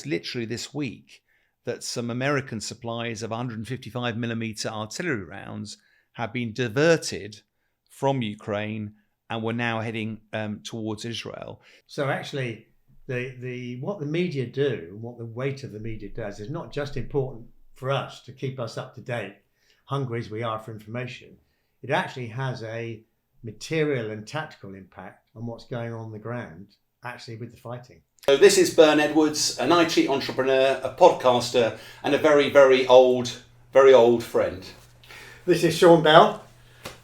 reports literally this week that some American supplies of 155mm artillery rounds have been diverted from Ukraine and were now heading towards Israel. So actually, what the media do and what the weight of the media does is not just important for us to keep us up to date, hungry as we are for information. It actually has a material and tactical impact on what's going on the ground, actually with the fighting. So this is Bern Edwards, an IT entrepreneur, a podcaster, and a very, very old friend. This is Sean Bell,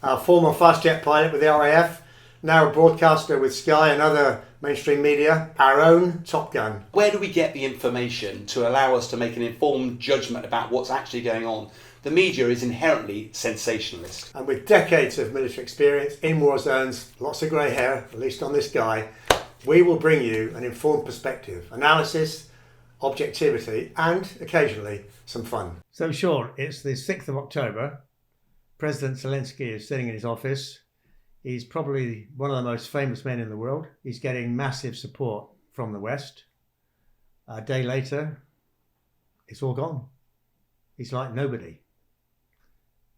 a former fast jet pilot with the RAF, now a broadcaster with Sky and other mainstream media, our own Top Gun. Where do we get the information to allow us to make an informed judgment about what's actually going on? The media is inherently sensationalist. And with decades of military experience in war zones, lots of grey hair, at least on this guy, we will bring you an informed perspective, analysis, objectivity, and occasionally some fun. So Sean, it's the 6th of October. President Zelensky is sitting in his office. He's probably one of the most famous men in the world. He's getting massive support from the West. A day later, it's all gone. He's like nobody.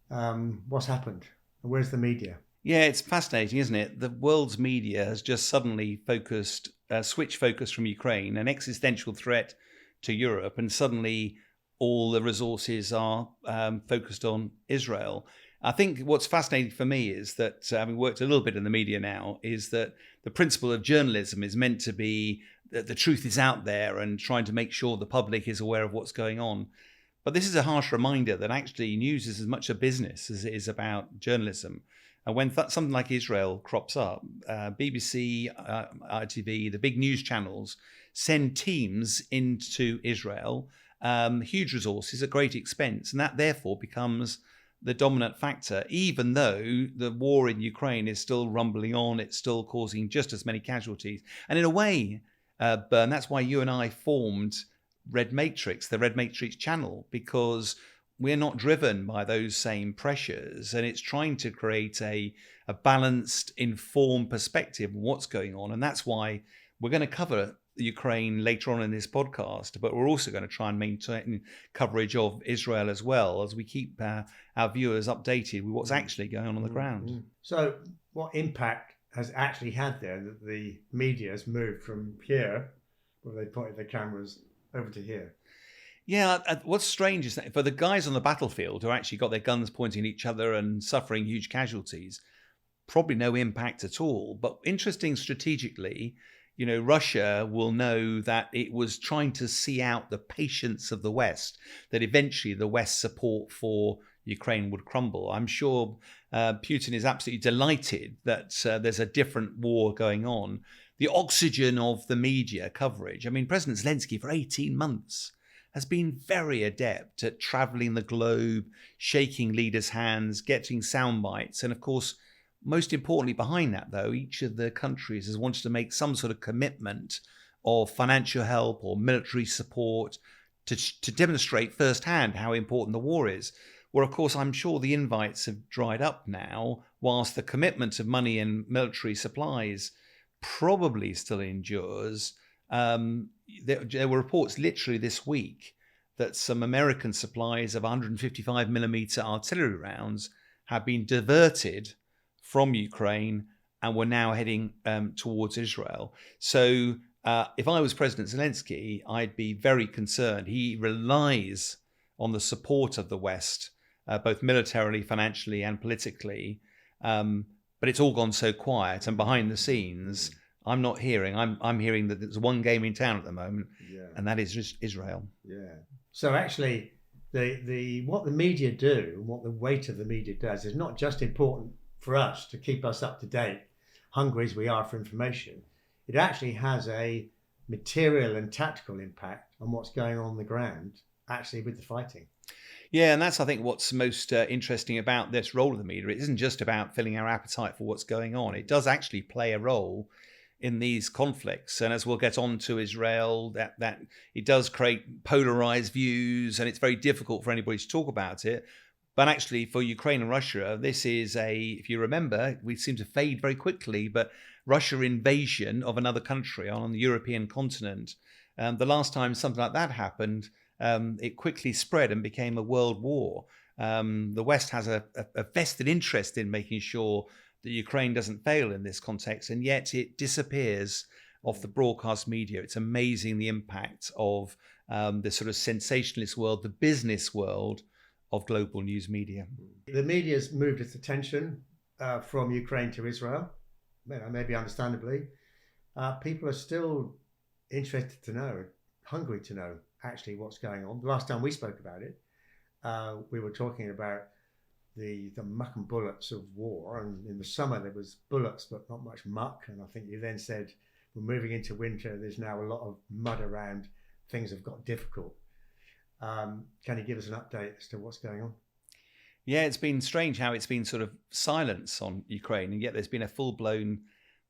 What's happened? And where's the media? Yeah, it's fascinating, isn't it? The world's media has just suddenly switched focus from Ukraine, an existential threat to Europe, and suddenly all the resources are focused on Israel. I think what's fascinating for me is that, having worked a little bit in the media now, is that the principle of journalism is meant to be that the truth is out there and trying to make sure the public is aware of what's going on. But this is a harsh reminder that actually news is as much a business as it is about journalism. And when something like Israel crops up, BBC, ITV, the big news channels send teams into Israel, huge resources at great expense. And that therefore becomes the dominant factor, even though the war in Ukraine is still rumbling on, it's still causing just as many casualties. And in a way, Bern, that's why you and I formed Red Matrix, the Red Matrix channel, because we're not driven by those same pressures, and it's trying to create a balanced, informed perspective of what's going on. And that's why we're going to cover Ukraine later on in this podcast, but we're also going to try and maintain coverage of Israel as well, as we keep our viewers updated with what's actually going on the ground. So what impact has actually had there that the media has moved from here, where they pointed their cameras, over to here? Yeah, what's strange is that for the guys on the battlefield who actually got their guns pointing at each other and suffering huge casualties, probably no impact at all. But interesting strategically, Russia will know that it was trying to see out the patience of the West, that eventually the West's support for Ukraine would crumble. I'm sure Putin is absolutely delighted that there's a different war going on. The oxygen of the media coverage. I mean, President Zelensky for 18 months has been very adept at traveling the globe, shaking leaders' hands, getting sound bites. And of course, most importantly behind that, though, each of the countries has wanted to make some sort of commitment of financial help or military support to demonstrate firsthand how important the war is. Where, of course, I'm sure the invites have dried up now, whilst the commitment of money and military supplies probably still endures. There were reports literally this week that some American supplies of 155mm artillery rounds have been diverted from Ukraine and were now heading towards Israel. So if I was President Zelensky, I'd be very concerned. He relies on the support of the West, both militarily, financially, and politically. But it's all gone so quiet, and behind the scenes, I'm not hearing. I'm hearing that there's one game in town at the moment, and that is just Israel. Yeah. So actually, what the media do and what the weight of the media does is not just important for us to keep us up to date, hungry as we are for information. It actually has a material and tactical impact on what's going on the ground, actually with the fighting. Yeah, and that's, I think, what's most interesting about this role of the media. It isn't just about filling our appetite for what's going on. It does actually play a role in these conflicts. And as we'll get on to Israel, that it does create polarized views, and it's very difficult for anybody to talk about it. But actually, for Ukraine and Russia, this is if you remember, we seem to fade very quickly, but Russia invasion of another country on the European continent The last time something like that happened, it quickly spread and became a world war. The West has a vested interest in making sure that Ukraine doesn't fail in this context, and yet it disappears off the broadcast media. It's amazing the impact of the sort of sensationalist world, the business world of global news media. The media's moved its attention from Ukraine to Israel, maybe understandably. People are still interested to know, hungry to know actually what's going on. The last time we spoke about it, we were talking about the muck and bullets of war, and in the summer there was bullets but not much muck, and I think you then said we're moving into winter, there's now a lot of mud around, things have got difficult. Can you give us an update as to what's going on? Yeah, it's been strange how it's been sort of silence on Ukraine, and yet there's been a full-blown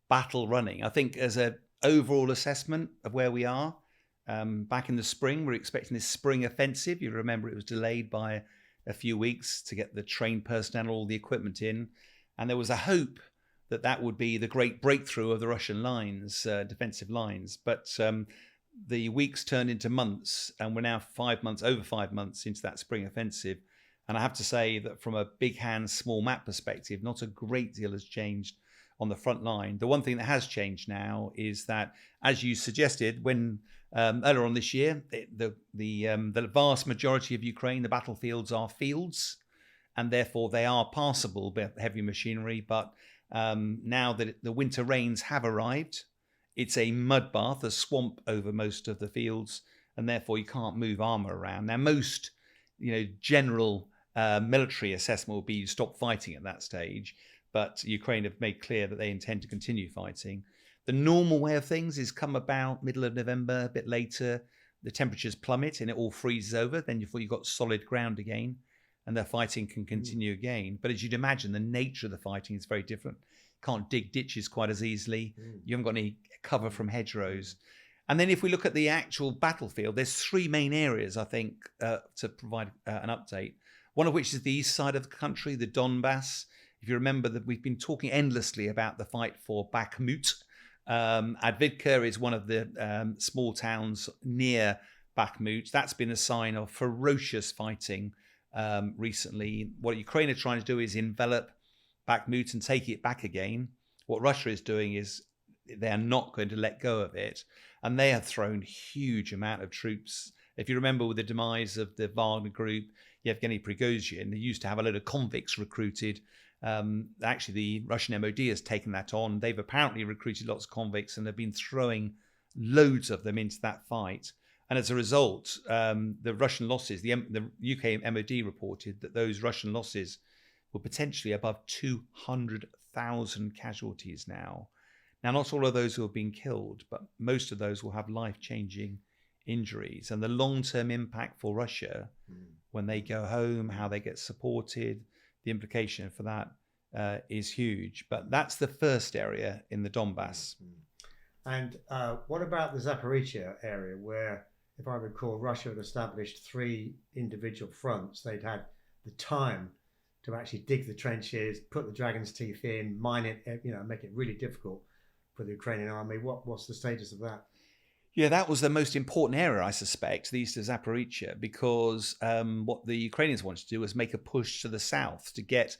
battle running. I think as an overall assessment of where we are, back in the spring, we're expecting this spring offensive. You remember it was delayed by a few weeks to get the trained personnel, all the equipment in. And there was a hope that that would be the great breakthrough of the Russian lines, defensive lines. But the weeks turned into months, and we're now over 5 months into that spring offensive. And I have to say that from a big hand, small map perspective, not a great deal has changed on the front line. The one thing that has changed now is that, as you suggested, when earlier on this year, the vast majority of Ukraine, the battlefields are fields, and therefore they are passable by heavy machinery. But now that the winter rains have arrived, it's a mud bath, a swamp over most of the fields, and therefore you can't move armor around. Now, most general military assessment will be you stop fighting at that stage, but Ukraine have made clear that they intend to continue fighting. The normal way of things is come about middle of November, a bit later, the temperatures plummet and it all freezes over. Then you've got solid ground again, and their fighting can continue again. But as you'd imagine, the nature of the fighting is very different. Can't dig ditches quite as easily. You haven't got any cover from hedgerows. And then if we look at the actual battlefield, there's three main areas, I think, to provide an update. One of which is the east side of the country, the Donbass. If you remember that we've been talking endlessly about the fight for Bakhmut. Advidka is one of the small towns near Bakhmut. That's been a sign of ferocious fighting recently. What Ukraine are trying to do is envelop Bakhmut and take it back again. What Russia is doing is they are not going to let go of it. And they have thrown huge amount of troops. If you remember with the demise of the Wagner group, Yevgeny Prigozhin, they used to have a load of convicts recruited. Actually, the Russian MOD has taken that on. They've apparently recruited lots of convicts and have been throwing loads of them into that fight. And as a result, the Russian losses, the UK MOD reported that those Russian losses were potentially above 200,000 casualties now. Now, not all of those will have been killed, but most of those will have life-changing injuries. And the long-term impact for Russia, when they go home, how they get supported, the implication for that is huge. But that's the first area in the Donbass. And what about the Zaporizhia area where, if I recall, Russia had established 3 individual fronts? They'd had the time to actually dig the trenches, put the dragon's teeth in, mine it, make it really difficult for the Ukrainian army. What's the status of that? Yeah, that was the most important area, I suspect, the east of Zaporizhia, because what the Ukrainians wanted to do was make a push to the south to get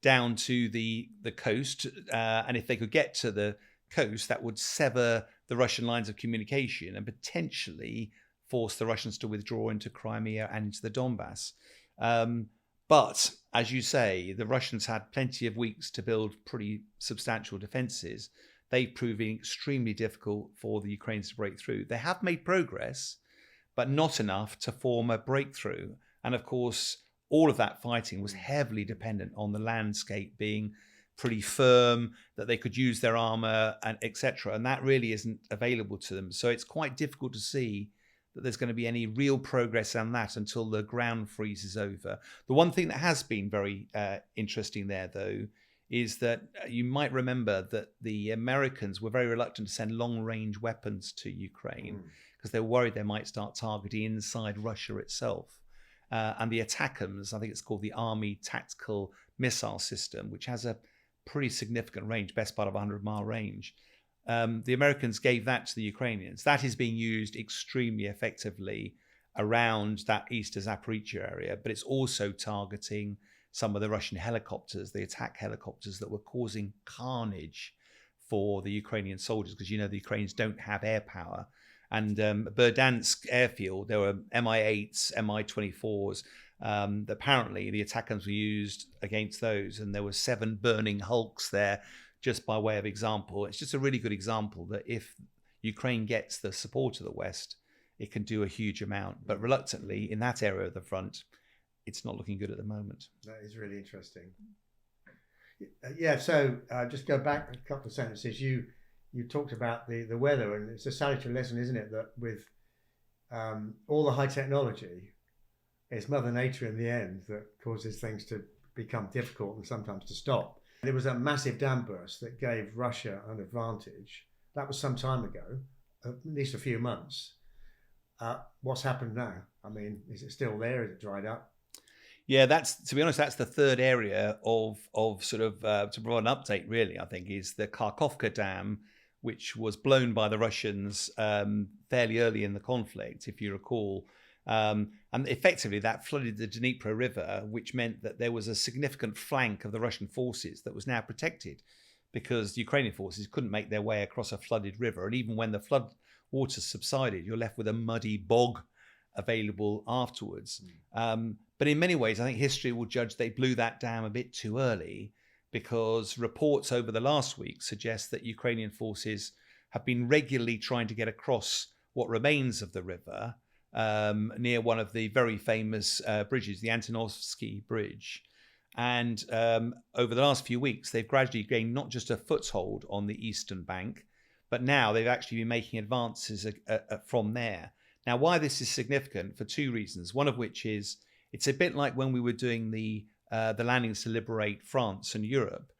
down to the coast. And if they could get to the coast, that would sever the Russian lines of communication and potentially force the Russians to withdraw into Crimea and into the Donbass. But, as you say, the Russians had plenty of weeks to build pretty substantial defences. They've proven extremely difficult for the Ukrainians to break through. They have made progress, but not enough to form a breakthrough. And of course, all of that fighting was heavily dependent on the landscape being pretty firm, that they could use their armour, and etc. And that really isn't available to them. So it's quite difficult to see that there's going to be any real progress on that until the ground freeze is over. The one thing that has been very interesting there, though, is that you might remember that the Americans were very reluctant to send long-range weapons to Ukraine because they were worried they might start targeting inside Russia itself. And the ATACMS, I think it's called the Army Tactical Missile System, which has a pretty significant range, best part of 100-mile range, The Americans gave that to the Ukrainians. That is being used extremely effectively around that east of Zaporizhzhia area, but it's also targeting some of the Russian helicopters, the attack helicopters that were causing carnage for the Ukrainian soldiers, because the Ukrainians don't have air power. And Berdansk airfield, there were Mi-8s, Mi-24s. Apparently, the attackers were used against those, and there were 7 burning hulks there, just by way of example. It's just a really good example that if Ukraine gets the support of the West, it can do a huge amount. But reluctantly, in that area of the front, it's not looking good at the moment. That is really interesting. Yeah, so just go back a couple of sentences. You talked about the weather, and it's a salutary lesson, isn't it, that with all the high technology, it's Mother Nature in the end that causes things to become difficult and sometimes to stop. There was a massive dam burst that gave Russia an advantage. That was some time ago, at least a few months. What's happened now? I mean, is it still there? Is it dried up? Yeah, to be honest, that's the third area of sort of to provide an update. Really, I think is the Kharkovka Dam, which was blown by the Russians fairly early in the conflict, if you recall. And effectively that flooded the Dnipro River, which meant that there was a significant flank of the Russian forces that was now protected because the Ukrainian forces couldn't make their way across a flooded river. And even when the flood waters subsided, you're left with a muddy bog available afterwards. But in many ways, I think history will judge they blew that dam a bit too early, because reports over the last week suggest that Ukrainian forces have been regularly trying to get across what remains of the river near one of the very famous bridges, the Antonovsky Bridge. And over the last few weeks, they've gradually gained not just a foothold on the eastern bank, but now they've actually been making advances from there. Now, why this is significant? For 2 reasons. One of which is it's a bit like when we were doing the landings to liberate France and Europe.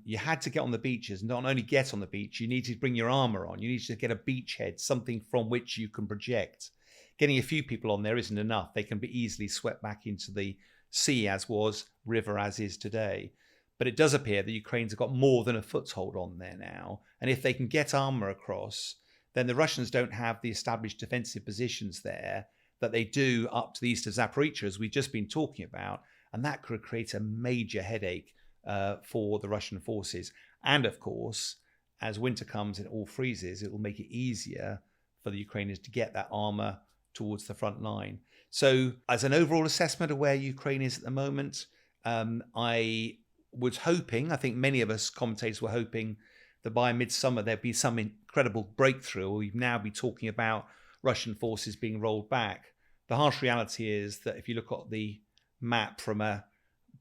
You had to get on the beaches, and not only get on the beach, you needed to bring your armor on. You needed to get a beachhead, something from which you can project. Getting a few people on there isn't enough. They can be easily swept back into the sea as was, river as is today. But it does appear that Ukraine's got more than a foothold on there now. And if they can get armor across, then the Russians don't have the established defensive positions there that they do up to the east of Zaporizhzhia, as we've just been talking about. And that could create a major headache for the Russian forces. And of course, as winter comes and it all freezes, it will make it easier for the Ukrainians to get that armor towards the front line. So as an overall assessment of where Ukraine is at the moment, I was hoping, I think many of us commentators were hoping that by midsummer there'd be some incredible breakthrough. We'd now be talking about Russian forces being rolled back. The harsh reality is that if you look at the map from a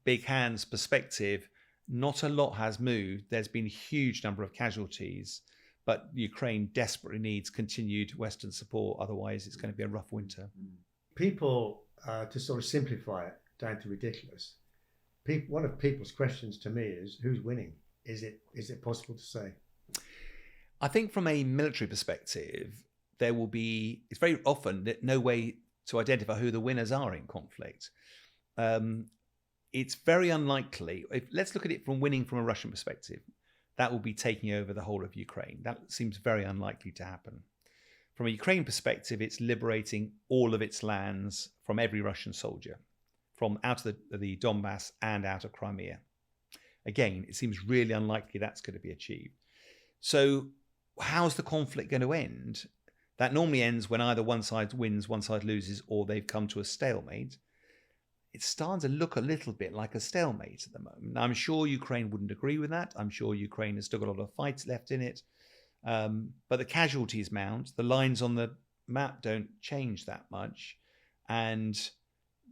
big hands perspective, not a lot has moved. There's been a huge number of casualties, but Ukraine desperately needs continued Western support. Otherwise, it's going to be a rough winter. People, to sort of simplify it down to ridiculous, one of people's questions to me is, who's winning? Is it possible to say? I think from a military perspective, it's very often no way to identify who the winners are in conflict. It's very unlikely. Let's look at it from winning from a Russian perspective. That will be taking over the whole of Ukraine. That seems very unlikely to happen. From a Ukraine perspective, it's liberating all of its lands from every Russian soldier, from out of the Donbass and out of Crimea. Again, it seems really unlikely that's going to be achieved. So how's the conflict going to end? That normally ends when either one side wins, one side loses, or they've come to a stalemate. It's starting to look a little bit like a stalemate at the moment. Now, I'm sure Ukraine wouldn't agree with that. I'm sure Ukraine has still got a lot of fights left in it. But the casualties mount. The lines on the map don't change that much. And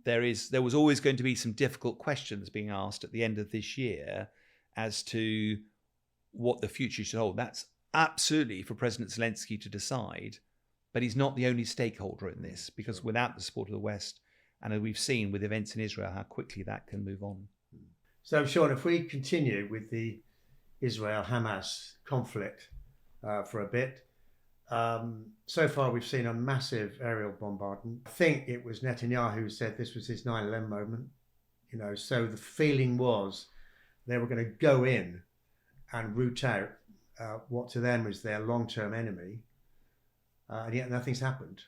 there was always going to be some difficult questions being asked at the end of this year as to what the future should hold. That's absolutely for President Zelensky to decide. But he's not the only stakeholder in this, because without the support of the West, and as we've seen with events in Israel, how quickly that can move on. So, Sean, if we continue with the Israel-Hamas conflict for a bit, so far we've seen a massive aerial bombardment. I think it was Netanyahu who said this was his 9/11 moment. So the feeling was they were going to go in and root out what to them is their long-term enemy, and yet nothing's happened.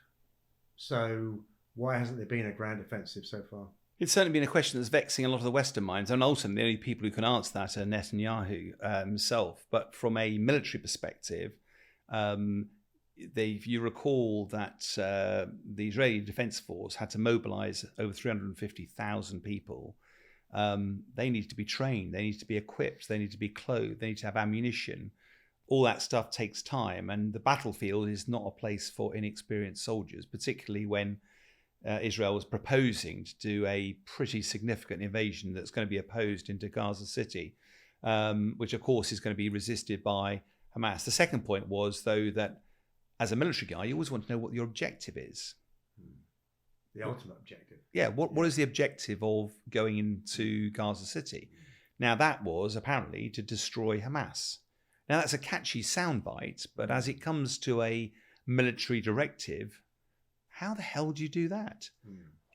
So why hasn't there been a ground offensive so far? It's certainly been a question that's vexing a lot of the Western minds, and ultimately the only people who can answer that are Netanyahu himself. But from a military perspective, if you recall that the Israeli Defense Force had to mobilize over 350,000 people. They need to be trained, they need to be equipped, they need to be clothed, they need to have ammunition. All that stuff takes time, and the battlefield is not a place for inexperienced soldiers, particularly when Israel was proposing to do a pretty significant invasion that's going to be opposed into Gaza City, which of course is going to be resisted by Hamas. The second point was, though, that as a military guy, you always want to know what your objective is. The ultimate objective. Yeah, what is the objective of going into Gaza City? Now, that was apparently to destroy Hamas. Now, that's a catchy soundbite, but as it comes to a military directive, how the hell do you do that?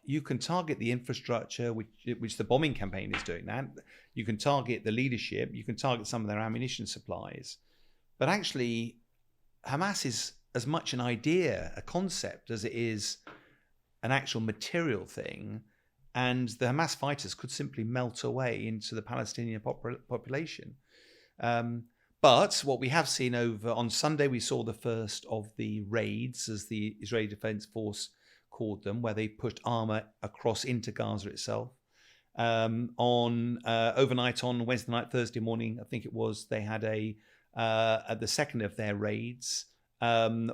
You can target the infrastructure, which the bombing campaign is doing that. You can target the leadership. You can target some of their ammunition supplies. But actually, Hamas is as much an idea, a concept, as it is an actual material thing. And the Hamas fighters could simply melt away into the Palestinian population. But what we have seen on Sunday, we saw the first of the raids, as the Israeli Defense Force called them, where they pushed armor across into Gaza itself. Overnight on Wednesday night, Thursday morning, I think it was, they had the second of their raids,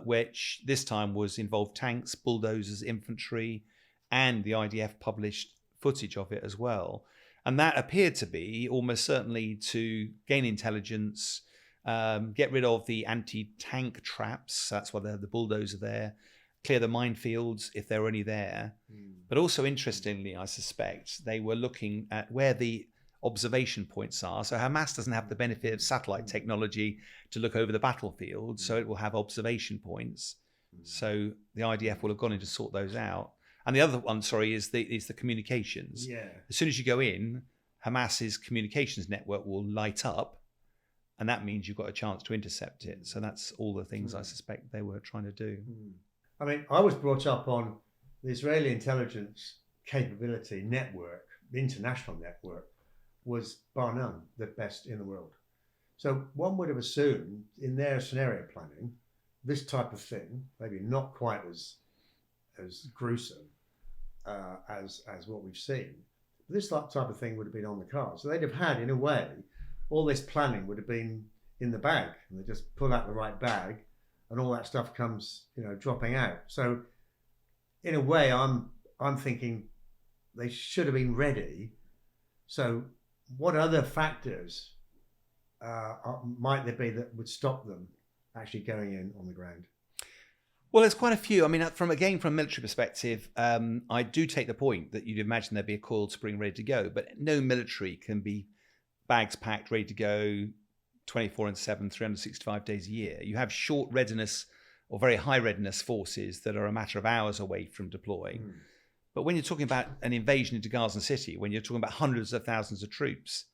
which this time involved tanks, bulldozers, infantry, and the IDF published footage of it as well. And that appeared to be almost certainly to gain intelligence, get rid of the anti-tank traps. That's why they have the bulldozer there. Clear the minefields if there were any there. But also, interestingly, I suspect they were looking at where the observation points are. So Hamas doesn't have the benefit of satellite technology to look over the battlefield, so it will have observation points. So the IDF will have gone in to sort those out. And the other one, is the communications. Yeah. As soon as you go in, Hamas's communications network will light up, and that means you've got a chance to intercept it. So that's all the things I suspect they were trying to do. I mean, I was brought up on the Israeli intelligence capability network, the international network, was bar none the best in the world. So one would have assumed in their scenario planning, this type of thing, maybe not quite as gruesome as what we've seen, but this type of thing would have been on the cards. So they'd have had, in a way, all this planning would have been in the bag, and they just pull out the right bag, and all that stuff comes, dropping out. So, in a way, I'm thinking they should have been ready. So, what other factors might there be that would stop them actually going in on the ground? Well, there's quite a few. I mean, from a military perspective, I do take the point that you'd imagine there'd be a coiled spring ready to go, but no military can be bags packed, ready to go 24/7, 365 days a year. You have short readiness or very high readiness forces that are a matter of hours away from deploying. But when you're talking about an invasion into Gaza City, when you're talking about hundreds of thousands of troops,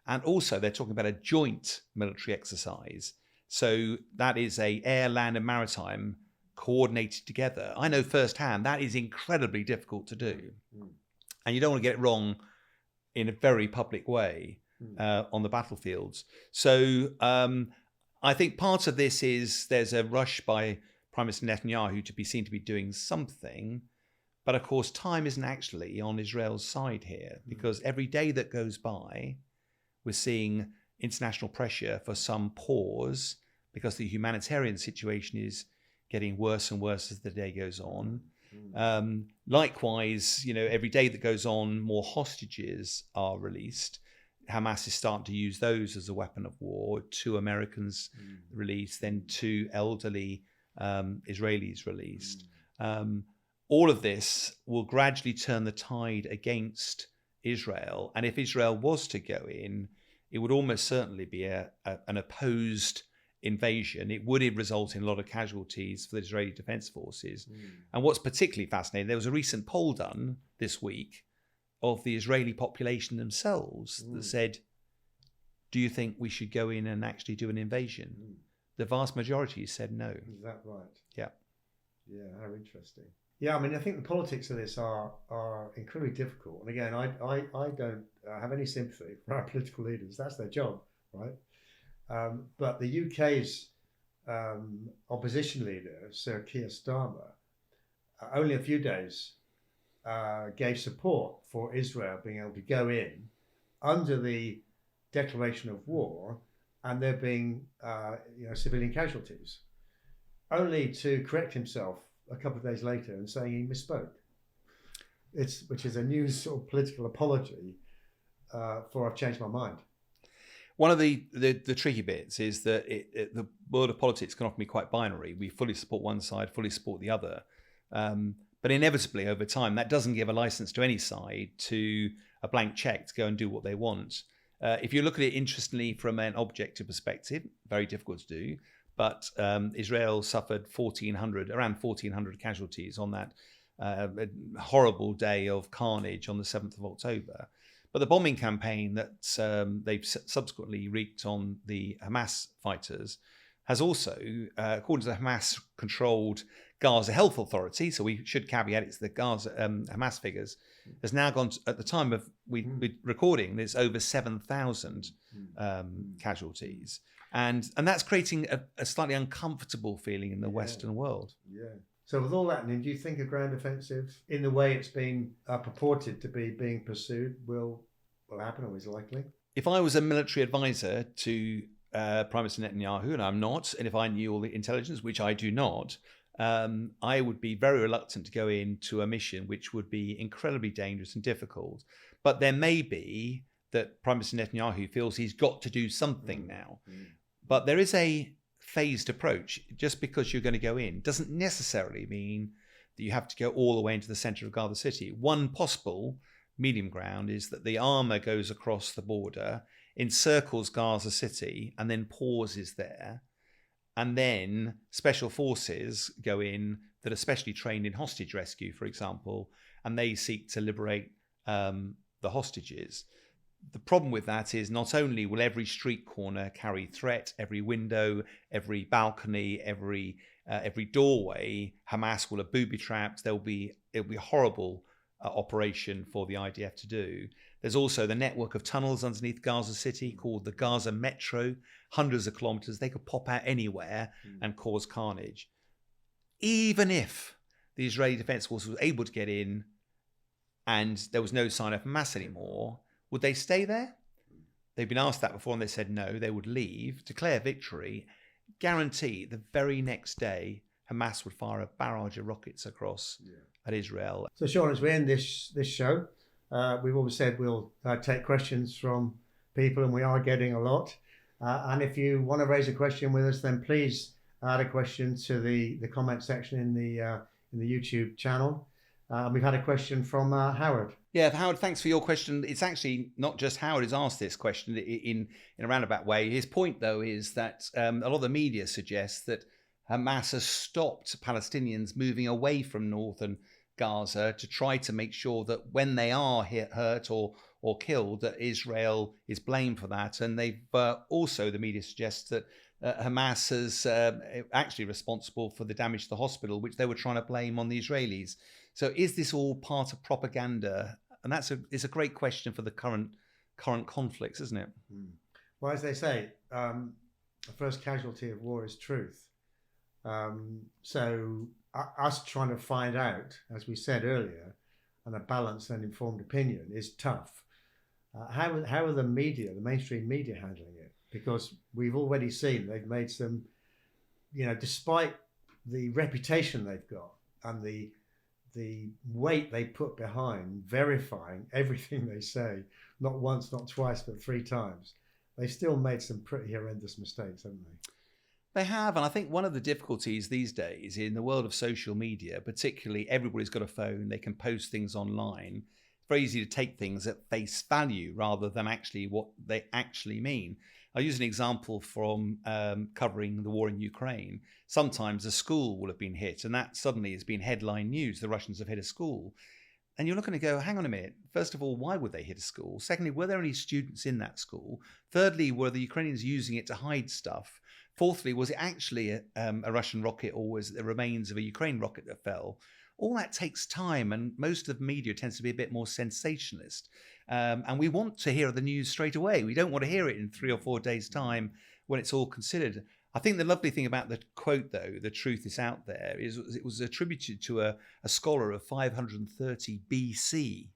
and also they're talking about a joint military exercise. So that is a air, land and maritime coordinated together. I know firsthand that is incredibly difficult to do. And you don't want to get it wrong in a very public way on the battlefields. So I think part of this is there's a rush by Prime Minister Netanyahu to be seen to be doing something. But of course, time isn't actually on Israel's side here, because every day that goes by, we're seeing international pressure for some pause, because the humanitarian situation is getting worse and worse as the day goes on. Likewise, every day that goes on, more hostages are released. Hamas is starting to use those as a weapon of war. 2 Americans released, then 2 elderly Israelis released. All of this will gradually turn the tide against Israel. And if Israel was to go in, it would almost certainly be an opposed invasion. It would result in a lot of casualties for the Israeli Defense Forces. And what's particularly fascinating, there was a recent poll done this week of the Israeli population themselves that said, do you think we should go in and actually do an invasion? The vast majority said no. Is that right? Yeah. Yeah, how interesting. Yeah, I mean, I think the politics of this are incredibly difficult. And again, I don't have any sympathy for our political leaders. That's their job, right? But the UK's opposition leader, Sir Keir Starmer, only a few days gave support for Israel being able to go in under the declaration of war, and there being civilian casualties, only to correct himself a couple of days later and saying he misspoke. Which is a new sort of political apology for I've changed my mind. One of the tricky bits is that the world of politics can often be quite binary. We fully support one side, fully support the other. But inevitably, over time, that doesn't give a license to any side to a blank check to go and do what they want. If you look at it interestingly from an objective perspective, very difficult to do, but Israel suffered around 1,400 casualties on that horrible day of carnage on the 7th of October. But the bombing campaign that they've subsequently wreaked on the Hamas fighters has also, according to the Hamas-controlled Gaza Health Authority, so we should caveat it's the Gaza Hamas figures, has now gone to, at the time of we recording, there's over 7,000 casualties, and that's creating a slightly uncomfortable feeling in the Western world. Yeah. So with all that, do you think a ground offensive, in the way it's been purported to be being pursued, will happen or is likely? If I was a military advisor to Prime Minister Netanyahu, and I'm not, and if I knew all the intelligence, which I do not, I would be very reluctant to go into a mission which would be incredibly dangerous and difficult. But there may be that Prime Minister Netanyahu feels he's got to do something now. But there is a phased approach. Just because you're going to go in doesn't necessarily mean that you have to go all the way into the centre of Gaza City. One possible medium ground is that the armour goes across the border, encircles Gaza City, and then pauses there. And then special forces go in that are specially trained in hostage rescue, for example, and they seek to liberate the hostages. The problem with that is not only will every street corner carry threat, every window, every balcony, every doorway, Hamas will have booby trapped. It'll be a horrible operation for the IDF to do. There's also the network of tunnels underneath Gaza City called the Gaza Metro, hundreds of kilometers. They could pop out anywhere and cause carnage. Even if the Israeli Defense Force was able to get in and there was no sign of Hamas anymore, would they stay there? They've been asked that before and they said no, they would leave, declare victory, guarantee the very next day Hamas would fire a barrage of rockets across at Israel. So Sean, as we end this show, we've always said we'll take questions from people, and we are getting a lot. And if you want to raise a question with us, then please add a question to the comment section in the YouTube channel. We've had a question from Howard. Yeah, Howard, thanks for your question. It's actually not just Howard who's asked this question in a roundabout way. His point, though, is that a lot of the media suggests that Hamas has stopped Palestinians moving away from northern Gaza to try to make sure that when they are hurt or killed, that Israel is blamed for that. And they've also, the media suggests that Hamas is actually responsible for the damage to the hospital, which they were trying to blame on the Israelis. So is this all part of propaganda? And it's a great question for the current conflicts, isn't it? Well, as they say, the first casualty of war is truth. So us trying to find out, as we said earlier, and a balanced and informed opinion is tough. How are the media, the mainstream media, handling it? Because we've already seen they've made some, despite the reputation they've got and the weight they put behind verifying everything they say, not once, not twice, but 3 times, they've still made some pretty horrendous mistakes, haven't they? They have, and I think one of the difficulties these days in the world of social media, particularly everybody's got a phone, they can post things online. It's very easy to take things at face value rather than actually what they actually mean. I'll use an example from covering the war in Ukraine. Sometimes a school will have been hit, and that suddenly has been headline news. The Russians have hit a school. And you're not going to go, hang on a minute. First of all, why would they hit a school? Secondly, were there any students in that school? Thirdly, were the Ukrainians using it to hide stuff? Fourthly, was it actually a Russian rocket, or was it the remains of a Ukraine rocket that fell? All that takes time, and most of the media tends to be a bit more sensationalist. And we want to hear the news straight away. We don't want to hear it in 3 or 4 days' time when it's all considered. I think the lovely thing about the quote, though, "the truth is out there," is it was attributed to a scholar of 530 BC.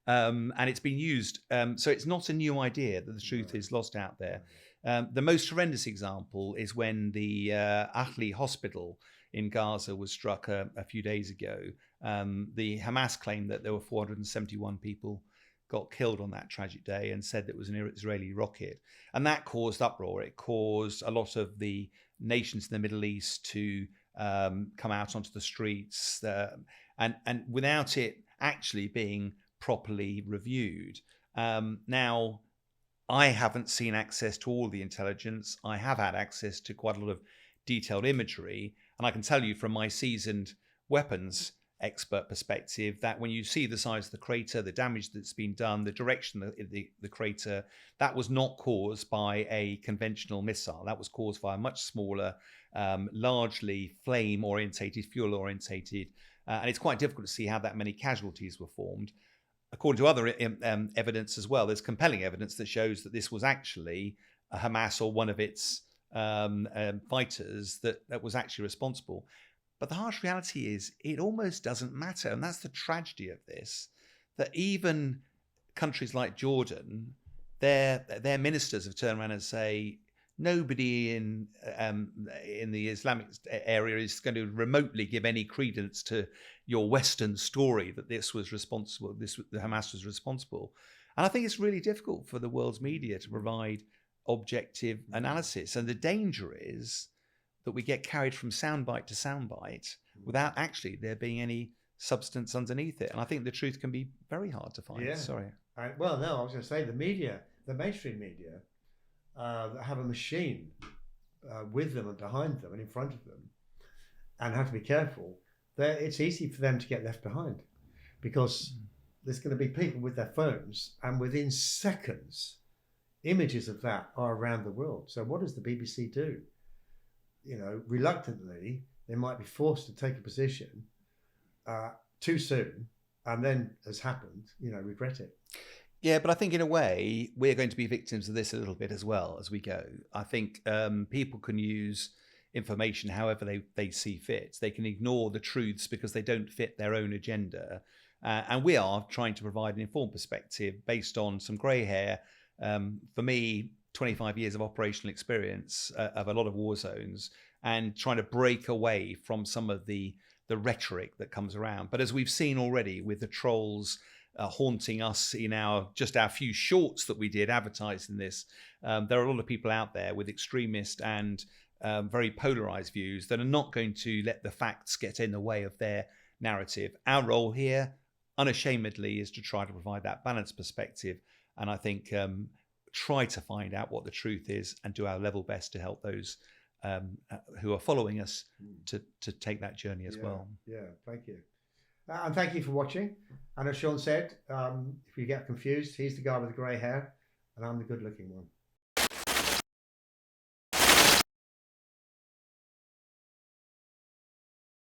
And it's been used. So it's not a new idea that the truth is lost out there. The most horrendous example is when the Ahli hospital in Gaza was struck a few days ago. The Hamas claimed that there were 471 people got killed on that tragic day and said that it was an Israeli rocket. And that caused uproar. It caused a lot of the nations in the Middle East to come out onto the streets and without it actually being properly reviewed. Now, I haven't seen access to all the intelligence. I have had access to quite a lot of detailed imagery. And I can tell you from my seasoned weapons expert perspective that when you see the size of the crater, the damage that's been done, the direction of the crater, that was not caused by a conventional missile. That was caused by a much smaller, largely flame-orientated, fuel-orientated. And it's quite difficult to see how that many casualties were formed. According to other evidence as well, there's compelling evidence that shows that this was actually a Hamas or one of its fighters that was actually responsible. But the harsh reality is it almost doesn't matter. And that's the tragedy of this, that even countries like Jordan, their ministers have turned around and say, nobody in the Islamic area is going to remotely give any credence to your Western story that this was responsible, the Hamas was responsible. And I think it's really difficult for the world's media to provide objective analysis. And the danger is that we get carried from soundbite to soundbite without actually there being any substance underneath it. And I think the truth can be very hard to find. Yeah. Sorry. Well, no, I was going to say the media, the mainstream media, that have a machine with them and behind them and in front of them, and have to be careful. It's easy for them to get left behind because there's going to be people with their phones, and within seconds, images of that are around the world. So what does the BBC do? You know, reluctantly, they might be forced to take a position too soon, and then, as happened, regret it. Yeah, but I think in a way, we're going to be victims of this a little bit as well as we go. I think people can use information however they see fit. They can ignore the truths because they don't fit their own agenda. And we are trying to provide an informed perspective based on some grey hair. For me, 25 years of operational experience of a lot of war zones, and trying to break away from some of the rhetoric that comes around. But as we've seen already with the trolls haunting us in our few shorts that we did advertising this, there are a lot of people out there with extremist and very polarized views that are not going to let the facts get in the way of their narrative. Our role here, unashamedly, is to try to provide that balanced perspective. And I think try to find out what the truth is and do our level best to help those who are following us to take that journey as well. Yeah, thank you. And thank you for watching. And as Sean said, if you get confused, he's the guy with the grey hair and I'm the good looking one.